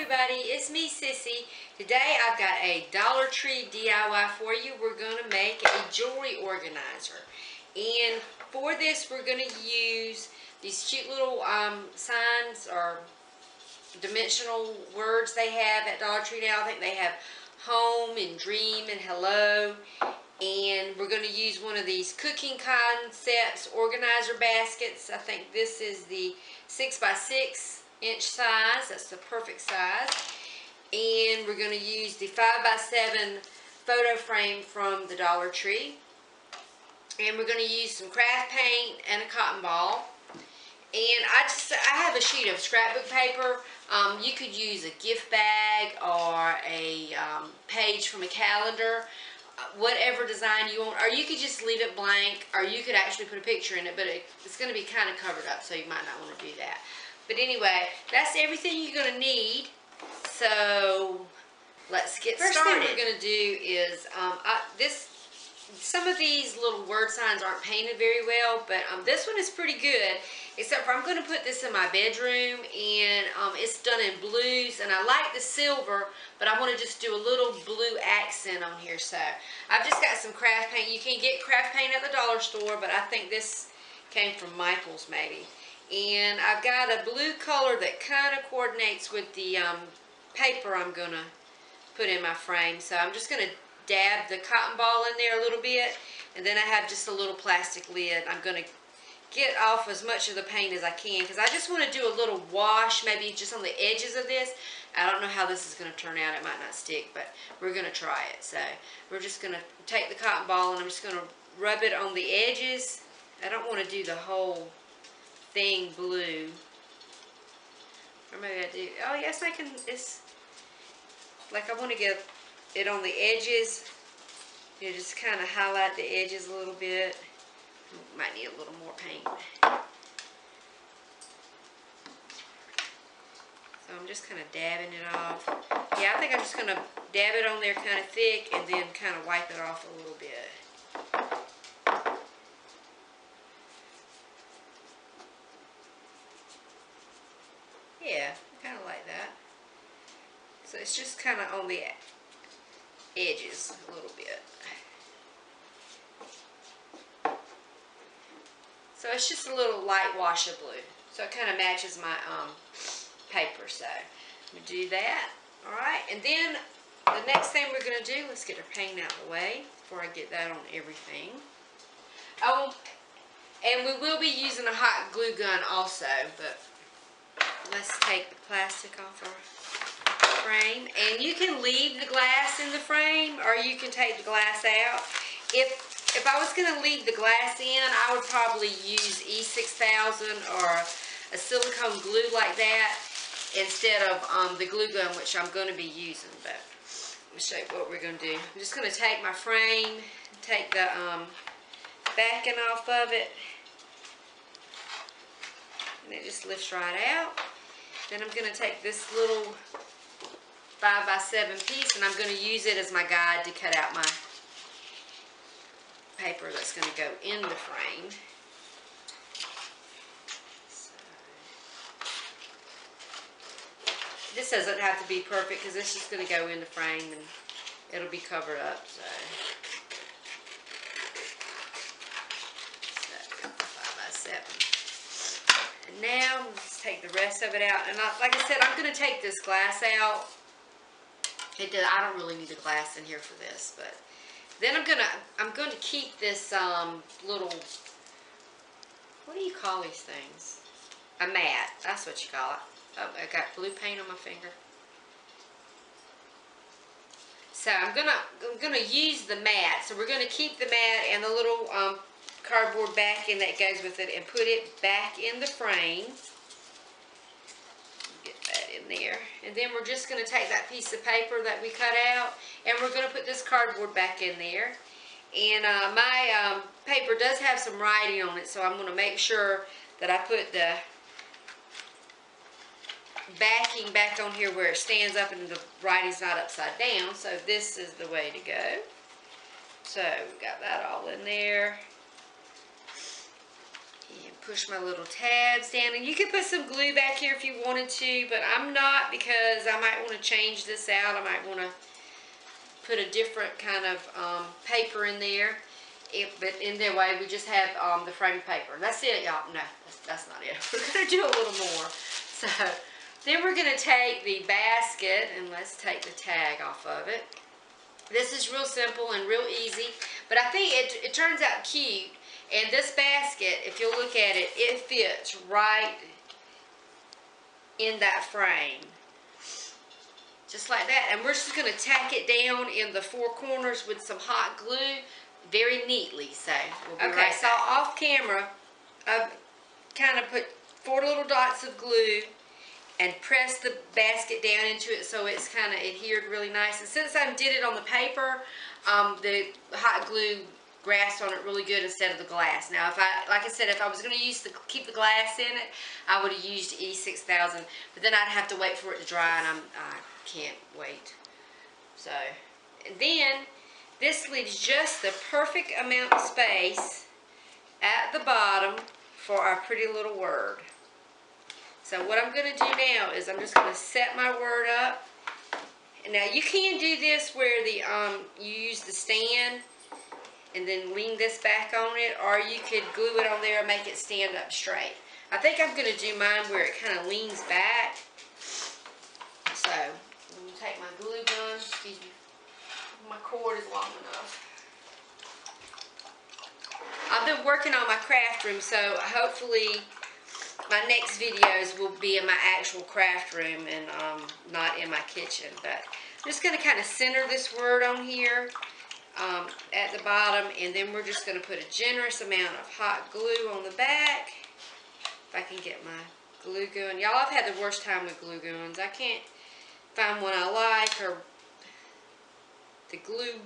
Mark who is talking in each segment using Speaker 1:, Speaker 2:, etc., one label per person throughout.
Speaker 1: everybody, it's me Sissy. Today I've got a Dollar Tree DIY for you. We're going to make a jewelry organizer. And for this we're going to use these cute little signs or dimensional words they have at Dollar Tree now. I think they have home and dream and hello. And we're going to use one of these Cooking Concepts organizer baskets. I think this is the 6x6" size. That's the perfect size. And we're going to use the 5x7 photo frame from the Dollar Tree. And we're going to use some craft paint and a cotton ball. And I have a sheet of scrapbook paper. You could use a gift bag or a page from a calendar. Whatever design you want, or you could just leave it blank, or you could actually put a picture in it, but it's going to be kind of covered up, so you might not want to do that. But anyway, that's everything you're going to need. So let's get started. First thing we're going to do is some of these little word signs aren't painted very well, but this one is pretty good. Except for I'm going to put this in my bedroom, and it's done in blues, and I like the silver, but I want to just do a little blue accent on here. So I've just got some craft paint. You can get craft paint at the dollar store, but I think this came from Michael's maybe. And I've got a blue color that kind of coordinates with the paper I'm going to put in my frame. So I'm just going to dab the cotton ball in there a little bit, and then I have just a little plastic lid. I'm going to get off as much of the paint as I can, because I just want to do a little wash, maybe just on the edges of this. I don't know how this is going to turn out. It might not stick, but we're going to try it. So we're just going to take the cotton ball, and I'm just going to rub it on the edges. I don't want to do the whole thing blue. Or maybe I do. Oh yes, I can. It's like I want to get it on the edges. You just kind of highlight the edges a little bit. Might need a little more paint. So I'm just kind of dabbing it off. Yeah, I think I'm just going to dab it on there kind of thick, and then kind of wipe it off a little bit. Yeah, kind of like that. So it's just kind of on the edges a little bit. So it's just a little light wash of blue. So it kind of matches my paper. So I'm going to do that. Alright, and then the next thing we're going to do, let's get our paint out of the way before I get that on everything. Oh, and we will be using a hot glue gun also, but let's take the plastic off our frame. And you can leave the glass in the frame, or you can take the glass out. If I was going to leave the glass in, I would probably use E6000 or a silicone glue like that instead of the glue gun, which I'm going to be using. But let me show you what we're going to do. I'm just going to take my frame, take the backing off of it, and it just lifts right out. Then I'm going to take this little 5x7 piece, and I'm going to use it as my guide to cut out my paper that's going to go in the frame. So, this doesn't have to be perfect, because it's just going to go in the frame and it'll be covered up. So 5x7. And now let's take the rest of it out. And like I said, I'm going to take this glass out. I don't really need the glass in here for this, but then I'm going to keep this little, what do you call these things? A mat. That's what you call it. Oh, I got blue paint on my finger. So I'm gonna use the mat. So we're gonna keep the mat and the little cardboard backing that goes with it, and put it back in the frame. Get that in there. And then we're just going to take that piece of paper that we cut out, and we're going to put this cardboard back in there. And my paper does have some writing on it, so I'm going to make sure that I put the backing back on here where it stands up and the writing's not upside down. So this is the way to go. So we've got that all in there. And push my little tabs down. And you could put some glue back here if you wanted to, but I'm not, because I might want to change this out. I might want to put a different kind of paper in there. But in that way, we just have the framed paper. That's it, y'all. No, that's not it. We're going to do a little more. So then we're going to take the basket, and let's take the tag off of it. This is real simple and real easy, but I think it turns out cute. And this basket, if you'll look at it, it fits right in that frame. Just like that. And we're just going to tack it down in the four corners with some hot glue very neatly. So we'll be right back. So off camera, I've kind of put 4 little dots of glue and press the basket down into it so it's kind of adhered really nice. And since I did it on the paper, the hot glue grasped on it really good instead of the glass. Now, like I said, if I was going to keep the glass in it, I would have used E6000, but then I'd have to wait for it to dry, and I can't wait. So, and then this leaves just the perfect amount of space at the bottom for our pretty little word. So what I'm going to do now is I'm just going to set my word up. And now you can do this where the you use the stand and then lean this back on it, or you could glue it on there and make it stand up straight. I think I'm going to do mine where it kind of leans back. So I'm going to take my glue gun. Excuse me. My cord is long enough. I've been working on my craft room, so hopefully my next videos will be in my actual craft room and not in my kitchen. But I'm just going to kind of center this word on here at the bottom, and then we're just going to put a generous amount of hot glue on the back. If I can get my glue gun. Y'all, I've had the worst time with glue guns. I can't find one I like, or the glue,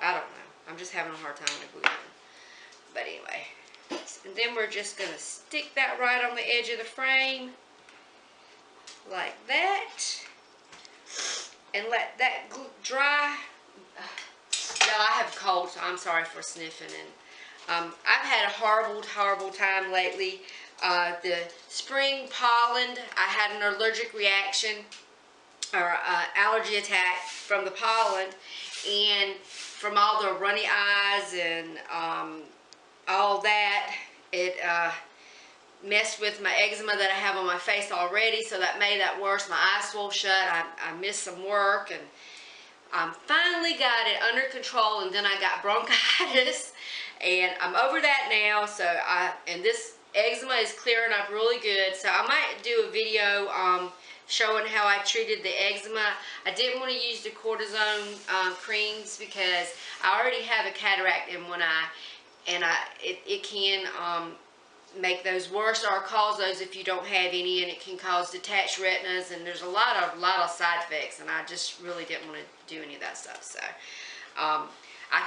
Speaker 1: I don't know. I'm just having a hard time with the glue gun. But anyway. And then we're just going to stick that right on the edge of the frame, like that, and let that dry. Y'all, I have a cold, so I'm sorry for sniffing. And I've had a horrible time lately. The spring pollen, I had an allergic reaction or allergy attack from the pollen, and from all the runny eyes and all that. It messed with my eczema that I have on my face already, so that made that worse. My eyes swelled shut. I missed some work, and finally got it under control, and then I got bronchitis, and I'm over that now. So and this eczema is clearing up really good, so I might do a video showing how I treated the eczema. I didn't want to use the cortisone creams because I already have a cataract in one eye, and it can make those worse, or cause those if you don't have any, and it can cause detached retinas, and there's a lot of side effects, and I just really didn't want to do any of that stuff. So I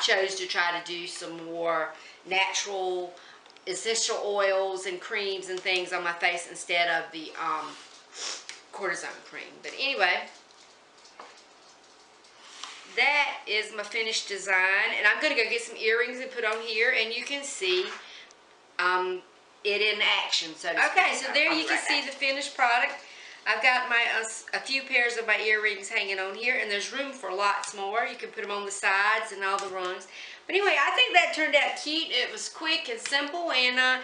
Speaker 1: chose to try to do some more natural essential oils and creams and things on my face instead of the cortisone cream. But anyway, that is my finished design, and I'm going to go get some earrings and put on here, and you can see it in action, so to speak. Okay, so there you can see the finished product. I've got my a few pairs of my earrings hanging on here, and there's room for lots more. You can put them on the sides and all the rungs. But anyway, I think that turned out cute. It was quick and simple, and I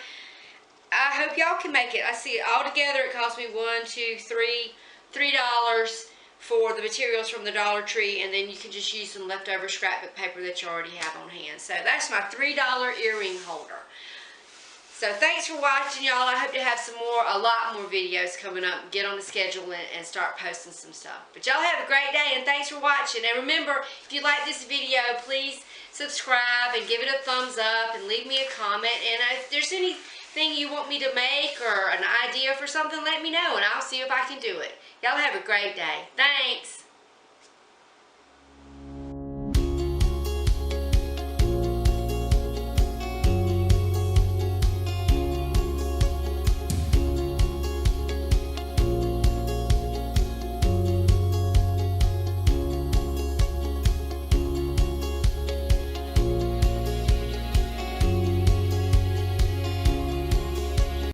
Speaker 1: hope y'all can make it. I see all together it cost me $3 for the materials from the Dollar Tree, and then you can just use some leftover scrapbook paper that you already have on hand. So that's my $3 earring holder. So thanks for watching, y'all. I hope to have a lot more videos coming up. Get on the schedule and start posting some stuff. But y'all have a great day, and thanks for watching. And remember, if you like this video, please subscribe and give it a thumbs up and leave me a comment. And if there's anything you want me to make or an idea for something, let me know, and I'll see if I can do it. Y'all have a great day. Thanks.